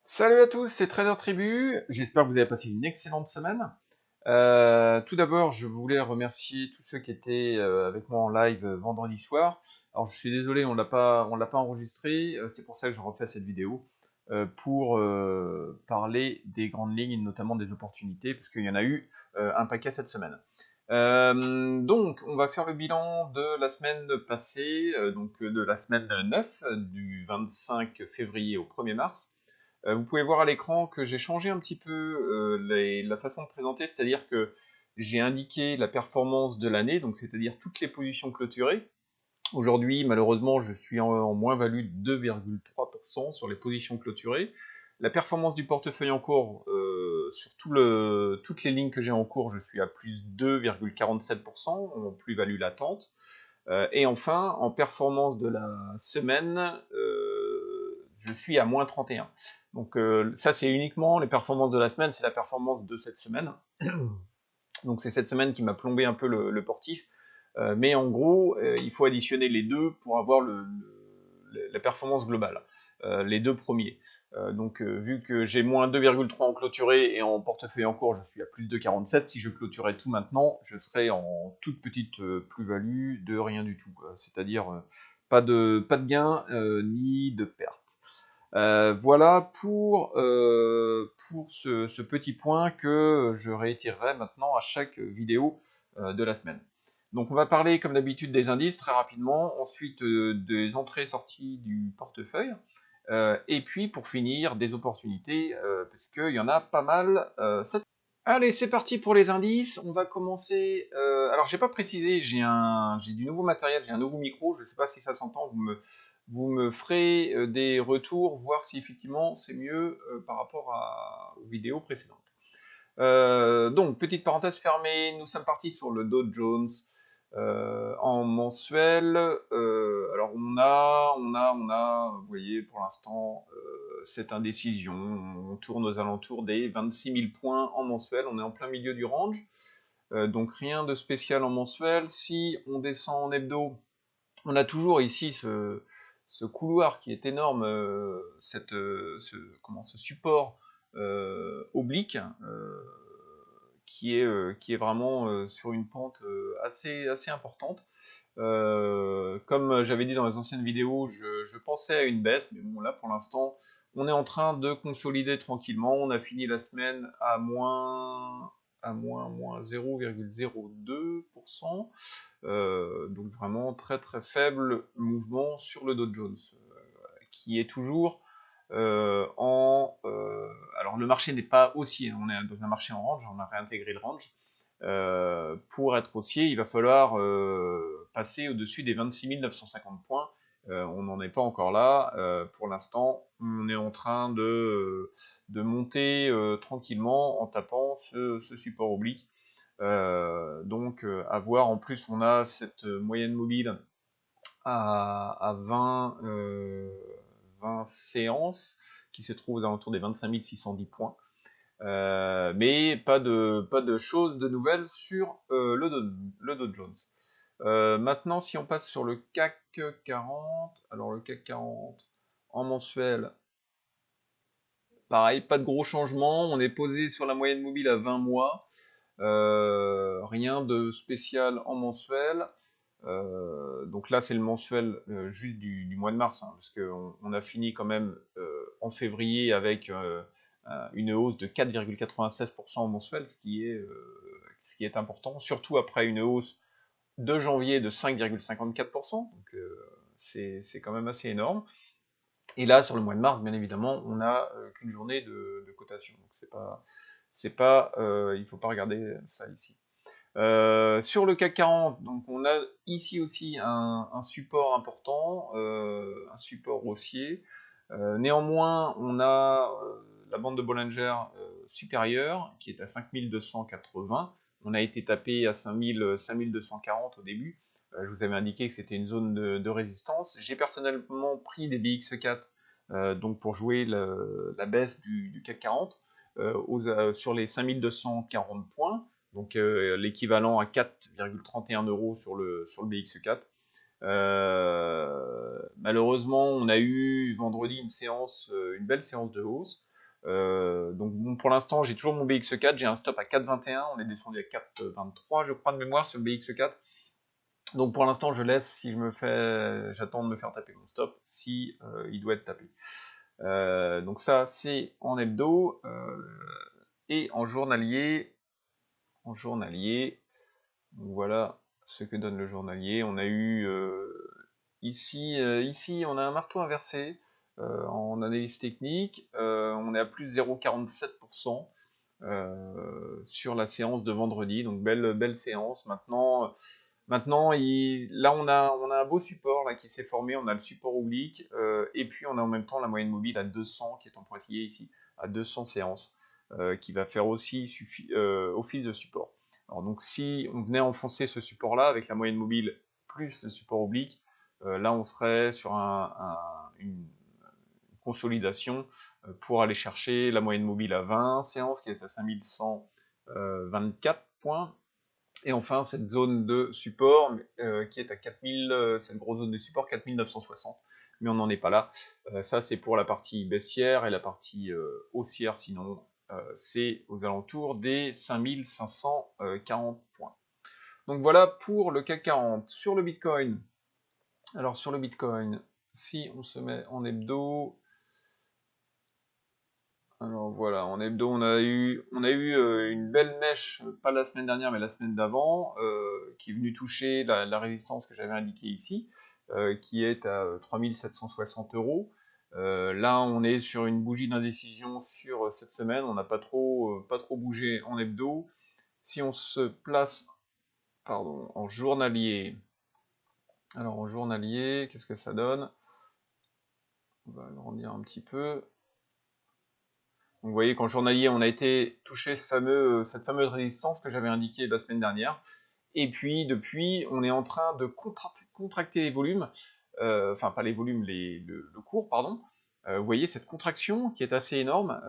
Salut à tous, c'est Trader Tribu. J'espère que vous avez passé une excellente semaine. Tout d'abord, je voulais remercier tous ceux qui étaient avec moi en live vendredi soir. Alors, je suis désolé, on l'a pas enregistré. C'est pour ça que je refais cette vidéo pour parler des grandes lignes, notamment des opportunités, parce qu'il y en a eu un paquet cette semaine. Donc, on va faire le bilan de la semaine passée, de la semaine 9, du 25 février au 1er mars. Vous pouvez voir à l'écran que j'ai changé un petit peu la façon de présenter, c'est-à-dire que j'ai indiqué la performance de l'année, donc c'est-à-dire toutes les positions clôturées. Aujourd'hui, malheureusement, je suis en moins-value de 2,3% sur les positions clôturées. La performance du portefeuille en cours, sur toutes les lignes que j'ai en cours, je suis à plus 2,47% en plus-value latente. Et enfin, en performance de la semaine, je suis à moins 31. Donc ça, c'est uniquement les performances de la semaine, c'est la performance de cette semaine. Donc c'est cette semaine qui m'a plombé un peu le portif. Mais en gros, il faut additionner les deux pour avoir la performance globale, les deux premiers. Vu que j'ai moins 2,3 en clôturé et en portefeuille en cours, je suis à plus de 47. Si je clôturais tout maintenant, je serais en toute petite plus-value de rien du tout. C'est-à-dire pas de gain ni de perte. Voilà pour ce petit point que je réitérerai maintenant à chaque vidéo de la semaine. Donc on va parler comme d'habitude des indices très rapidement, ensuite des entrées-sorties du portefeuille, et puis pour finir des opportunités, parce qu'il y en a pas mal cette. Allez, c'est parti pour les indices. On va commencer. Alors, j'ai pas précisé, j'ai du nouveau matériel, j'ai un nouveau micro. Je sais pas si ça s'entend. Vous me ferez des retours, voir si effectivement c'est mieux par rapport aux vidéos précédentes. Donc, petite parenthèse fermée, nous sommes partis sur le Dow Jones en mensuel. Alors, vous voyez, pour l'instant, cette indécision. On tourne aux alentours des 26 000 points en mensuel. On est en plein milieu du range. Donc, rien de spécial en mensuel. Si on descend en hebdo, on a toujours ici ce couloir qui est énorme, ce support oblique qui est vraiment sur une pente assez importante. Comme j'avais dit dans les anciennes vidéos, je pensais à une baisse, mais bon là pour l'instant on est en train de consolider tranquillement. On a fini la semaine à moins 0,02%. Donc vraiment très très faible mouvement sur le Dow Jones, qui est toujours alors le marché n'est pas haussier, on est dans un marché en range, on a réintégré le range. Pour être haussier, il va falloir passer au-dessus des 26 950 points. On n'en est pas encore là. Pour l'instant, on est en train de monter tranquillement en tapant ce support oblique. À voir. En plus, on a cette moyenne mobile à 20 séances qui se trouve aux alentours des 25 610 points. Mais pas de choses de nouvelles sur le Dow Jones. Maintenant, si on passe sur le CAC 40, alors le CAC 40 en mensuel, pareil, pas de gros changements. On est posé sur la moyenne mobile à 20 mois. Rien de spécial en mensuel. Donc là, c'est le mensuel juste du mois de mars, hein, parce qu'on a fini quand même en février avec une hausse de 4,96% en mensuel, ce qui est important, surtout après une hausse de janvier de 5,54%, donc c'est quand même assez énorme. Et là, sur le mois de mars, bien évidemment, on n'a qu'une journée de cotation, donc il ne faut pas regarder ça ici. Sur le CAC 40, donc on a ici aussi un support important, un support haussier. Néanmoins, on a la bande de Bollinger supérieure qui est à 5280. On a été tapé à 5240 au début. Je vous avais indiqué que c'était une zone de résistance. J'ai personnellement pris des BX4 donc pour jouer la baisse du CAC 40 sur les 5240 points, donc l'équivalent à 4,31 € sur le BX4. Malheureusement, on a eu vendredi une belle séance de hausse. Donc bon, pour l'instant, j'ai toujours mon BX4, j'ai un stop à 4,21, on est descendu à 4,23 je crois de mémoire sur le BX4. Donc pour l'instant, je laisse, si j'attends de me faire taper mon stop, si il doit être tapé. Donc ça, c'est en hebdo. Et en journalier, donc voilà ce que donne le journalier. On a eu ici, on a un marteau inversé en analyse technique. On est à plus 0,47% sur la séance de vendredi. Donc belle séance. Maintenant, là on a un beau support là qui s'est formé. On a le support oblique et puis on a en même temps la moyenne mobile à 200 qui est en pointillé ici à 200 séances qui va faire aussi office de support. Alors donc si on venait enfoncer ce support là avec la moyenne mobile plus le support oblique, là on serait sur une consolidation pour aller chercher la moyenne mobile à 20 séances qui est à 5124 points. Et enfin, cette zone de support qui est à 4000, cette grosse zone de support 4960, mais on n'en est pas là. Ça, c'est pour la partie baissière et la partie haussière, sinon, c'est aux alentours des 5540 points. Donc voilà pour le CAC 40. Sur le Bitcoin, alors sur le Bitcoin, si on se met en hebdo, alors voilà, en hebdo, on a eu une belle mèche, pas la semaine dernière, mais la semaine d'avant, qui est venue toucher la résistance que j'avais indiquée ici, qui est à 3760 euros. Là, on est sur une bougie d'indécision sur cette semaine, on n'a pas trop bougé en hebdo. Si on se place, pardon, en journalier, alors en journalier, qu'est-ce que ça donne? On va agrandir un petit peu. Donc vous voyez qu'en journalier, on a été touché cette fameuse résistance que j'avais indiquée la semaine dernière. Et puis depuis, on est en train de contracter les volumes, enfin pas les volumes, le cours, pardon. Vous voyez cette contraction qui est assez énorme.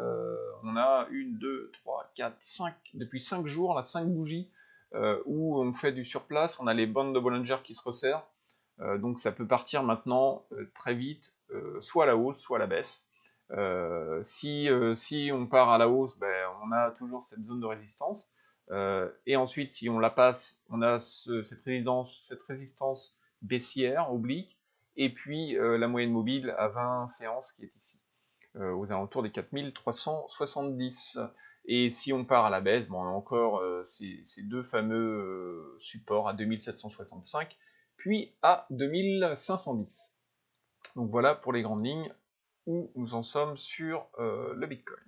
On a 1, 2, 3, 4, 5, depuis 5 jours, là, 5 bougies où on fait du surplace. On a les bandes de Bollinger qui se resserrent. Donc ça peut partir maintenant très vite, soit à la hausse, soit à la baisse. Si on part à la hausse, ben, on a toujours cette zone de résistance. Et ensuite, si on la passe, on a cette résistance baissière, oblique, et puis la moyenne mobile à 20 séances qui est ici, aux alentours des 4370. Et si on part à la baisse, bon, on a encore ces deux fameux supports à 2765, puis à 2510. Donc voilà pour les grandes lignes où nous en sommes sur le Bitcoin.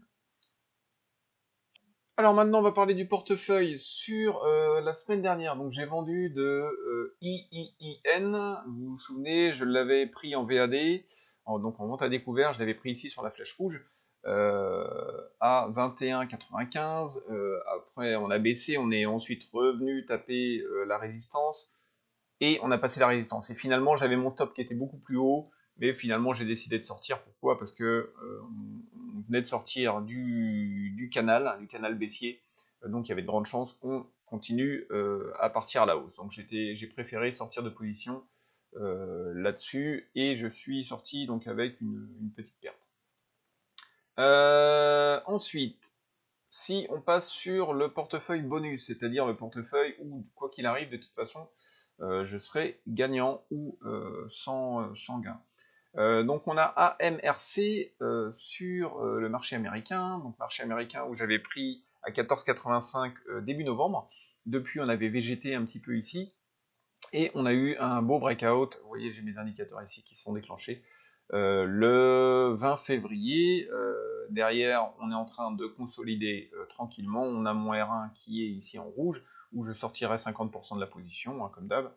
Alors maintenant on va parler du portefeuille sur la semaine dernière. Donc j'ai vendu de IIIN, vous vous souvenez, je l'avais pris en VAD, donc en vente à découvert, je l'avais pris ici sur la flèche rouge à 21,95. Après on a baissé, on est ensuite revenu taper la résistance et on a passé la résistance. Et finalement j'avais mon stop qui était beaucoup plus haut, mais finalement j'ai décidé de sortir. Pourquoi? Parce que on venait de sortir du canal baissier, donc il y avait de grandes chances qu'on continue à partir à la hausse. Donc j'ai préféré sortir de position là-dessus, et je suis sorti donc avec une petite perte. Ensuite, si on passe sur le portefeuille bonus, c'est-à-dire le portefeuille où, quoi qu'il arrive, de toute façon, je serai gagnant ou sans gain. Donc on a AMRC sur le marché américain, donc marché américain où j'avais pris à 14,85 début novembre. Depuis on avait végété un petit peu ici, et on a eu un beau breakout. Vous voyez, j'ai mes indicateurs ici qui sont déclenchés le 20 février. Derrière, on est en train de consolider tranquillement. On a mon R1 qui est ici en rouge, où je sortirai 50% de la position, hein, comme d'hab.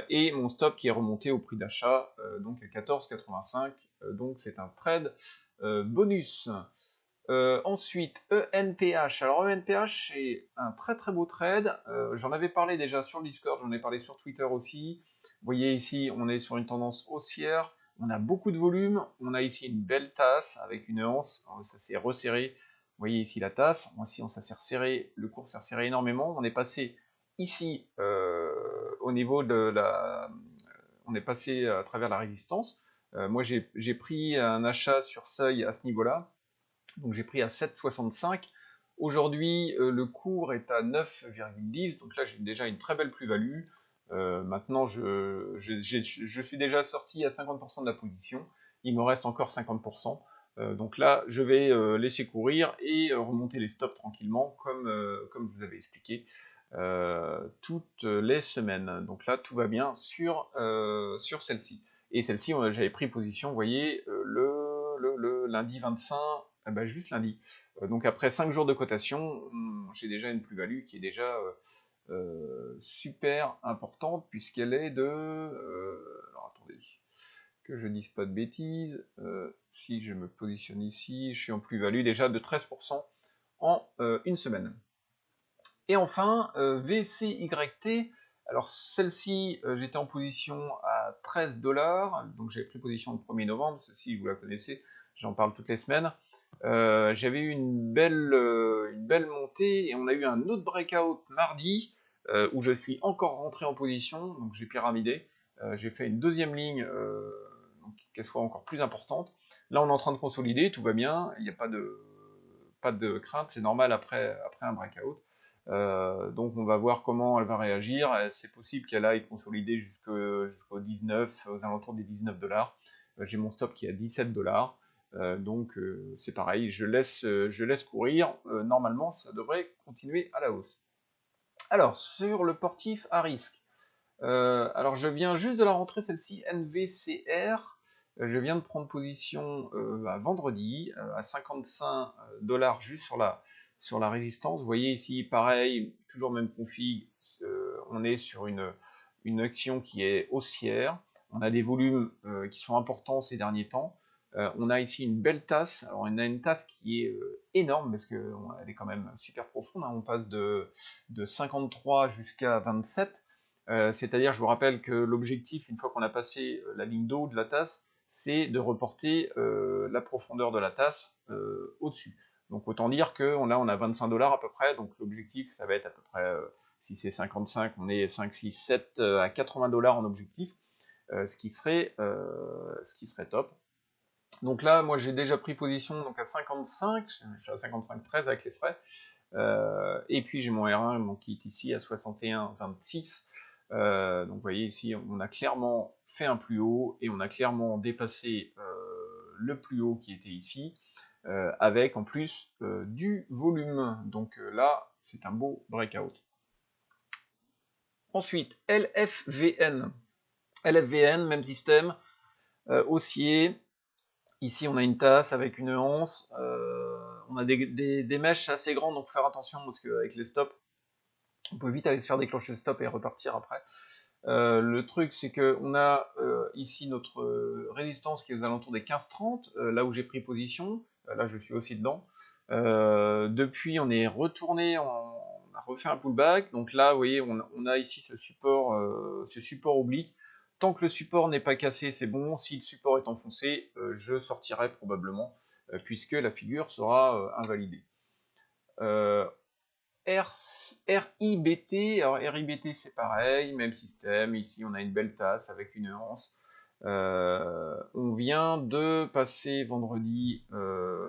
Et mon stop qui est remonté au prix d'achat, donc à 14,85. Donc c'est un trade bonus. Ensuite, ENPH. Alors ENPH, c'est un très très beau trade. J'en avais parlé déjà sur le Discord, j'en ai parlé sur Twitter aussi. Vous voyez ici, on est sur une tendance haussière. On a beaucoup de volume. On a ici une belle tasse avec une anse. Ça s'est resserré. Vous voyez ici la tasse. Ici, ça s'est resserré. Le cours s'est resserré énormément. On est passé ici au niveau de la. On est passé à travers la résistance. Moi, j'ai pris un achat sur seuil à ce niveau-là. Donc j'ai pris à 7,65. Aujourd'hui, le cours est à 9,10, donc là j'ai déjà une très belle plus-value. Maintenant, je suis déjà sorti à 50% de la position. Il me reste encore 50%. Donc là, je vais laisser courir et remonter les stops tranquillement, comme je vous avais expliqué toutes les semaines. Donc là, tout va bien sur celle-ci. Et celle-ci, j'avais pris position, vous voyez, le lundi 25, juste lundi. Donc après 5 jours de cotation, j'ai déjà une plus-value qui est déjà super importante, puisqu'elle est de... alors attendez, que je dise pas de bêtises. Si je me positionne ici, je suis en plus-value déjà de 13% en une semaine. Et enfin, VCYT, alors celle-ci, j'étais en position à 13 $, donc j'avais pris position le 1er novembre, celle-ci vous la connaissez, j'en parle toutes les semaines. J'avais eu une belle montée et on a eu un autre breakout mardi où je suis encore rentré en position, donc j'ai pyramidé. J'ai fait une deuxième ligne, qu'elle soit encore plus importante. Là on est en train de consolider, tout va bien, il n'y a pas de crainte, c'est normal après un breakout. Donc on va voir comment elle va réagir. C'est possible qu'elle aille consolider jusqu'au 19, aux alentours des 19 $. J'ai mon stop qui est à 17 $. Donc c'est pareil, je laisse courir. Normalement, ça devrait continuer à la hausse. Alors, sur le portif à risque. Alors je viens juste de la rentrée, celle-ci, NVCR. Je viens de prendre position à vendredi à 55 $ juste sur la résistance. Vous voyez ici, pareil, toujours même config. On est sur une action qui est haussière. On a des volumes qui sont importants ces derniers temps. On a ici une belle tasse. Alors on a une tasse qui est énorme parce qu'elle est quand même super profonde. Hein. On passe de 53 jusqu'à 27. C'est-à-dire, je vous rappelle que l'objectif, une fois qu'on a passé la ligne d'eau de la tasse, c'est de reporter la profondeur de la tasse au-dessus. Donc autant dire que là on a 25 $ à peu près, donc l'objectif ça va être à peu près, si c'est 55, on est 5, 6, 7 à 80 $ en objectif, ce qui serait top. Donc là, moi j'ai déjà pris position donc à 55, je suis à 55,13 avec les frais. Et puis j'ai mon R1 donc, qui est ici à 61,26. Donc vous voyez ici, on a clairement fait un plus haut et on a clairement dépassé le plus haut qui était ici, avec en plus du volume. Donc là, c'est un beau breakout. Ensuite, LFVN. LFVN, même système, haussier. Ici, on a une tasse avec une anse. On a des mèches assez grandes, donc faut faire attention parce qu'avec les stops, on peut vite aller se faire déclencher le stop et repartir après. Le truc, c'est que on a ici notre résistance qui est aux alentours des 15,30, là où j'ai pris position. Là, je suis aussi dedans. Depuis, on est retourné, on a refait un pullback. Donc là, vous voyez, on a ici ce support oblique. Tant que le support n'est pas cassé, c'est bon. Si le support est enfoncé, je sortirai probablement, puisque la figure sera invalidée. RIBT, alors RIBT c'est pareil, même système, ici on a une belle tasse avec une anse. On vient de passer vendredi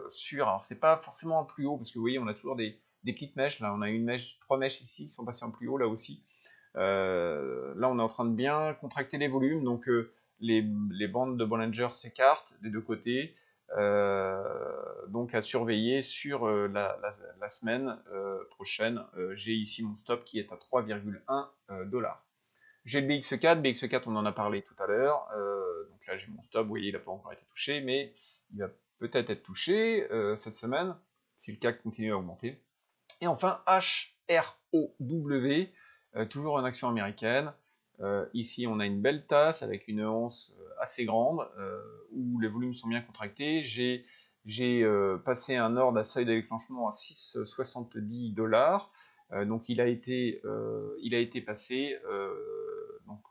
sur, alors c'est pas forcément en plus haut, parce que vous voyez on a toujours des petites mèches, là on a une mèche, 3 mèches ici qui sont passées en plus haut là aussi. Là on est en train de bien contracter les volumes, donc les bandes de Bollinger s'écartent des deux côtés. Donc à surveiller sur la semaine prochaine. J'ai ici mon stop qui est à 3,1 $. J'ai le BX4, BX4 on en a parlé tout à l'heure, donc là j'ai mon stop, vous voyez il n'a pas encore été touché, mais il va peut-être être touché cette semaine, si le CAC continue à augmenter. Et enfin HROW, toujours en action américaine. Ici, on a une belle tasse avec une anse assez grande où les volumes sont bien contractés. J'ai passé un ordre à seuil de déclenchement à 6,70 $. Donc il a été passé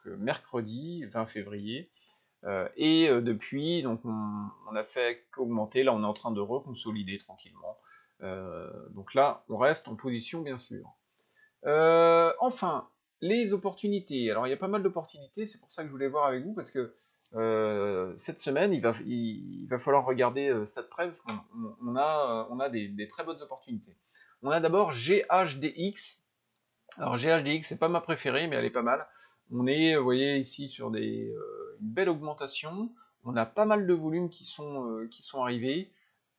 mercredi 20 février. Et depuis, donc on a fait qu'augmenter. Là, on est en train de reconsolider tranquillement. Donc là, on reste en position, bien sûr. Enfin, les opportunités. Alors, il y a pas mal d'opportunités, c'est pour ça que je voulais voir avec vous, parce que cette semaine, il va falloir regarder ça de près parce on a des très bonnes opportunités. On a d'abord GHDX. Alors GHDX, c'est pas ma préférée, mais elle est pas mal. On est, vous voyez ici, sur une belle augmentation. On a pas mal de volumes qui sont arrivés.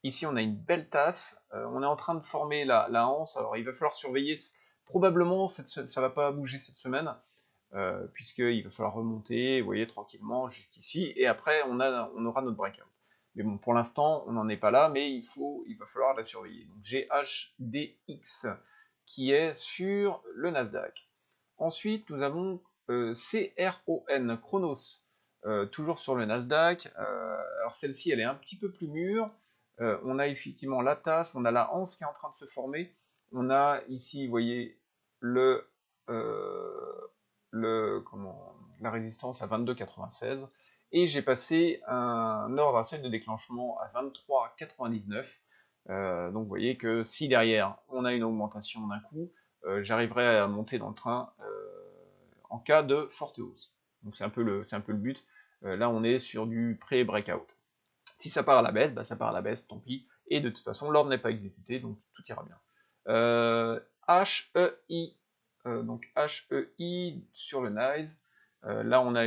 Ici, on a une belle tasse. On est en train de former la anse. Alors, il va falloir surveiller. Probablement, ça va pas bouger cette semaine, puisqu'il va falloir remonter, vous voyez, tranquillement jusqu'ici. Et après, on aura notre breakout. Mais bon, pour l'instant, on n'en est pas là, mais il va falloir la surveiller. Donc GHDX qui est sur le Nasdaq. Ensuite, nous avons CRON, Chronos, toujours sur le Nasdaq. Alors celle-ci, elle est un petit peu plus mûre. On a effectivement la tasse, on a la anse qui est en train de se former. On a ici, vous voyez, euh, la résistance à 22,96. Et j'ai passé un ordre à seuil de déclenchement à 23,99. Donc vous voyez que si derrière on a une augmentation d'un coup, j'arriverai à monter dans le train en cas de forte hausse. Donc c'est un peu le but. Là on est sur du pré-breakout. Si ça part à la baisse, bah, ça part à la baisse, tant pis. Et de toute façon l'ordre n'est pas exécuté, donc tout ira bien. HEI, donc HEI sur le NICE. Là on a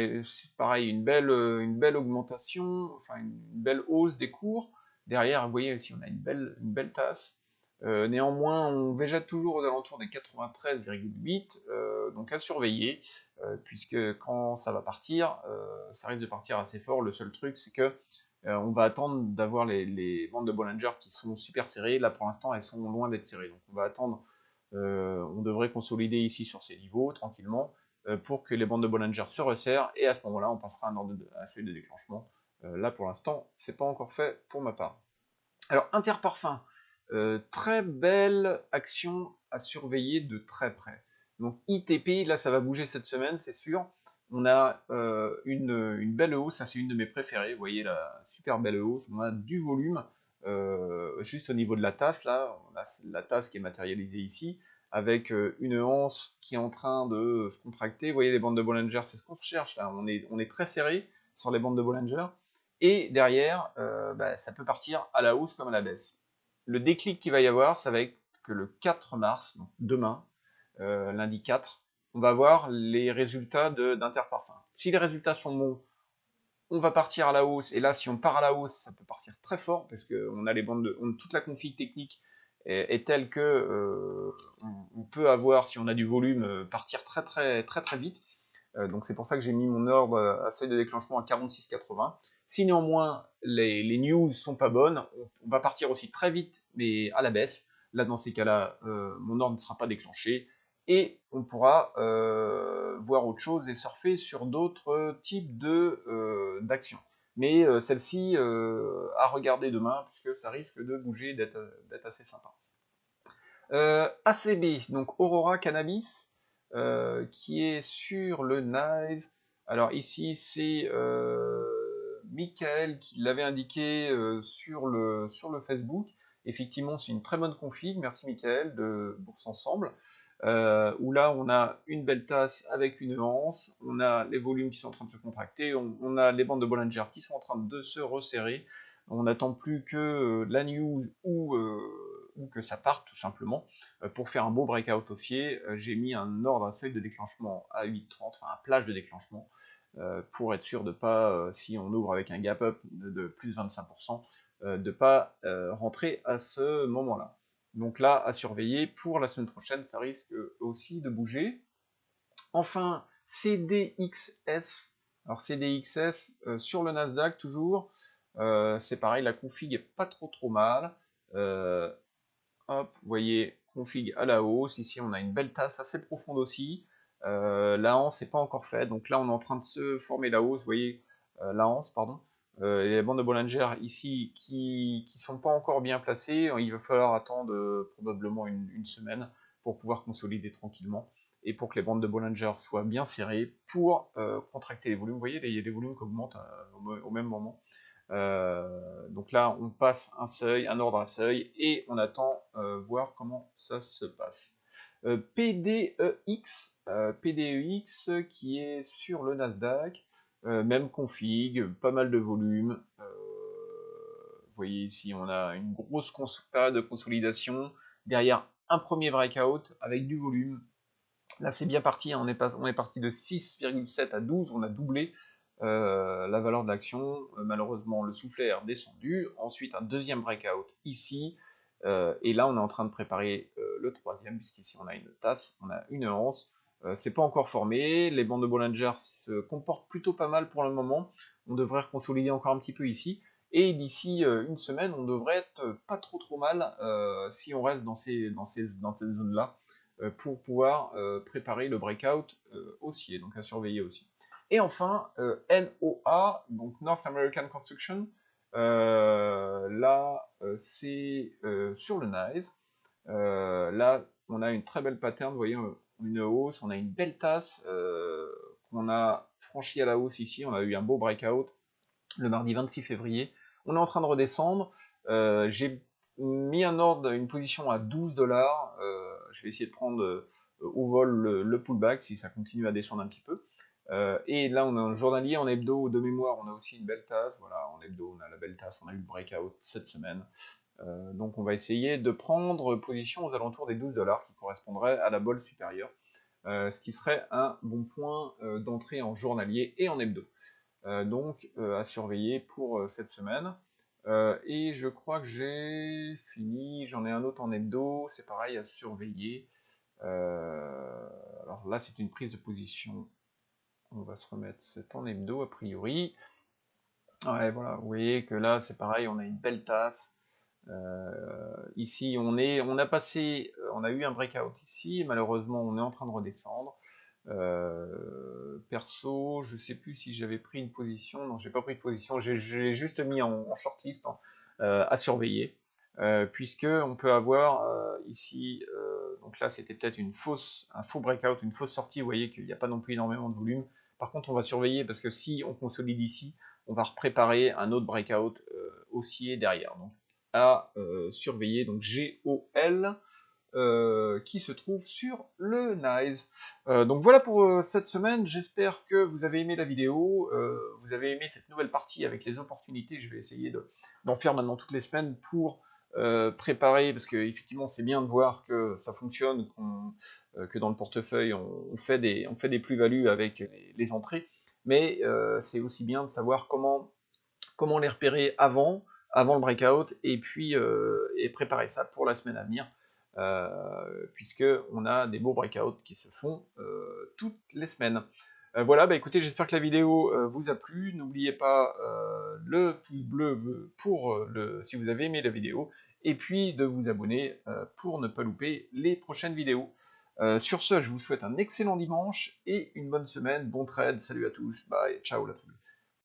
pareil une belle augmentation, enfin une belle hausse des cours. Derrière, vous voyez ici, on a une belle tasse. Néanmoins, on végète toujours aux alentours des 93,8, donc à surveiller, puisque quand ça va partir, ça risque de partir assez fort. Le seul truc, c'est que on va attendre d'avoir les bandes de Bollinger qui sont super serrées. Là, pour l'instant, elles sont loin d'être serrées. Donc, on va attendre. On devrait consolider ici sur ces niveaux tranquillement pour que les bandes de Bollinger se resserrent. Et à ce moment-là, on passera à un seuil de déclenchement. Là, pour l'instant, c'est pas encore fait pour ma part. Alors, Interparfum, très belle action à surveiller de très près. Donc, ITP, là, ça va bouger cette semaine, c'est sûr. On a une belle hausse, ça c'est une de mes préférées, vous voyez la super belle hausse. On a du volume juste au niveau de la tasse, là, on a la tasse qui est matérialisée ici, avec une anse qui est en train de se contracter. Vous voyez les bandes de Bollinger, c'est ce qu'on recherche là, on est très serré sur les bandes de Bollinger. Et derrière, bah, ça peut partir à la hausse comme à la baisse. Le déclic qu'il va y avoir, ça va être que le 4 mars, donc demain, lundi 4, on va voir les résultats d'Interparfum. Si les résultats sont bons, on va partir à la hausse. Et là, si on part à la hausse, ça peut partir très fort parce qu'on a les bandes toute la config technique est telle que on peut avoir, si on a du volume, partir très vite. Donc c'est pour ça que j'ai mis mon ordre à seuil de déclenchement à 46,80. Si néanmoins les news sont pas bonnes, on va partir aussi très vite, mais à la baisse. Là, dans ces cas-là, mon ordre ne sera pas déclenché et on pourra voir autre chose et surfer sur d'autres types d'actions. Mais celle-ci à regarder demain puisque ça risque de bouger, d'être assez sympa. ACB, donc Aurora Cannabis, qui est sur le NICE. Alors ici, c'est Michael qui l'avait indiqué sur le Facebook. Effectivement, c'est une très bonne config. Merci Michael de Bourse Ensemble. Où là, on a une belle tasse avec une anse. On a les volumes qui sont en train de se contracter. On a les bandes de Bollinger qui sont en train de se resserrer. On n'attend plus que la news ou que ça parte tout simplement. Pour faire un beau breakout haussier, j'ai mis un ordre à seuil de déclenchement à 8,30, enfin un plage de déclenchement, pour être sûr de pas, si on ouvre avec un gap up de plus 25%, de pas rentrer à ce moment-là. Donc là, à surveiller pour la semaine prochaine, ça risque aussi de bouger. Enfin, CDXS. Alors CDXS sur le Nasdaq toujours. C'est pareil, la config est pas trop mal. Hop, vous voyez, config à la hausse. Ici, on a une belle tasse assez profonde aussi. La hanse n'est pas encore faite. Donc là, on est en train de se former la hausse. Vous voyez, la hanse, pardon. Les bandes de Bollinger ici qui sont pas encore bien placées. Il va falloir attendre probablement une semaine pour pouvoir consolider tranquillement et pour que les bandes de Bollinger soient bien serrées pour contracter les volumes. Vous voyez, il y a des volumes qui augmentent au même moment. Donc là, on passe un seuil, un ordre à seuil, et on attend voir comment ça se passe. PDEX qui est sur le Nasdaq. même config, pas mal de volume. Vous voyez ici, on a une grosse période de consolidation. Derrière, un premier breakout avec du volume. Là, c'est bien parti, hein, on est parti de 6,7 à 12, on a doublé la valeur de l'action. Malheureusement, le soufflet est redescendu. Ensuite, un deuxième breakout ici. Et là, on est en train de préparer le troisième, puisqu'ici, on a une tasse, on a une anse. C'est pas encore formé. Les bandes de Bollinger se comportent plutôt pas mal pour le moment. On devrait consolider encore un petit peu ici. Et d'ici une semaine, on devrait être pas trop mal si on reste dans ces zones-là pour pouvoir préparer le breakout haussier, donc à surveiller aussi. Et enfin, NOA, donc North American Construction, là c'est sur le NICE. Là, on a une très belle pattern, vous voyez, une hausse, on a une belle tasse qu'on a franchi à la hausse ici, on a eu un beau breakout le mardi 26 février. On est en train de redescendre. J'ai mis un ordre, une position à 12$. Je vais essayer de prendre au vol le pullback si ça continue à descendre un petit peu. Et là, on a un journalier en hebdo de mémoire. On a aussi une belle tasse. Voilà, en hebdo, on a la belle tasse. On a eu le breakout cette semaine. Donc, on va essayer de prendre position aux alentours des 12$ qui correspondraient à la bolle supérieure. Ce qui serait un bon point d'entrée en journalier et en hebdo. Donc à surveiller pour cette semaine. Et je crois que j'ai fini, j'en ai un autre en hebdo, c'est pareil à surveiller. Alors là c'est une prise de position, on va se remettre cet en hebdo a priori. Ouais voilà, vous voyez que là c'est pareil, on a une belle tasse. Ici on a passé, on a eu un breakout ici, malheureusement on est en train de redescendre. Perso, je sais plus si j'avais pris une position, non j'ai pas pris de position, j'ai juste mis en shortlist à surveiller, puisque on peut avoir ici, donc là c'était peut-être un faux breakout, une fausse sortie, vous voyez qu'il n'y a pas non plus énormément de volume. Par contre on va surveiller parce que si on consolide ici, on va préparer un autre breakout haussier derrière. Donc à surveiller, donc GOL. Qui se trouve sur le NICE. Donc voilà pour cette semaine, j'espère que vous avez aimé la vidéo, vous avez aimé cette nouvelle partie avec les opportunités, je vais essayer d'en faire maintenant toutes les semaines pour préparer, parce que effectivement c'est bien de voir que ça fonctionne, que dans le portefeuille on fait des plus-values avec les entrées, mais c'est aussi bien de savoir comment les repérer avant le breakout, et puis et préparer ça pour la semaine à venir, puisque on a des beaux breakouts qui se font toutes les semaines. Voilà, bah écoutez, j'espère que la vidéo vous a plu. N'oubliez pas le pouce bleu pour si vous avez aimé la vidéo, et puis de vous abonner pour ne pas louper les prochaines vidéos. Sur ce, je vous souhaite un excellent dimanche et une bonne semaine. Bon trade, salut à tous, bye, ciao la tribu.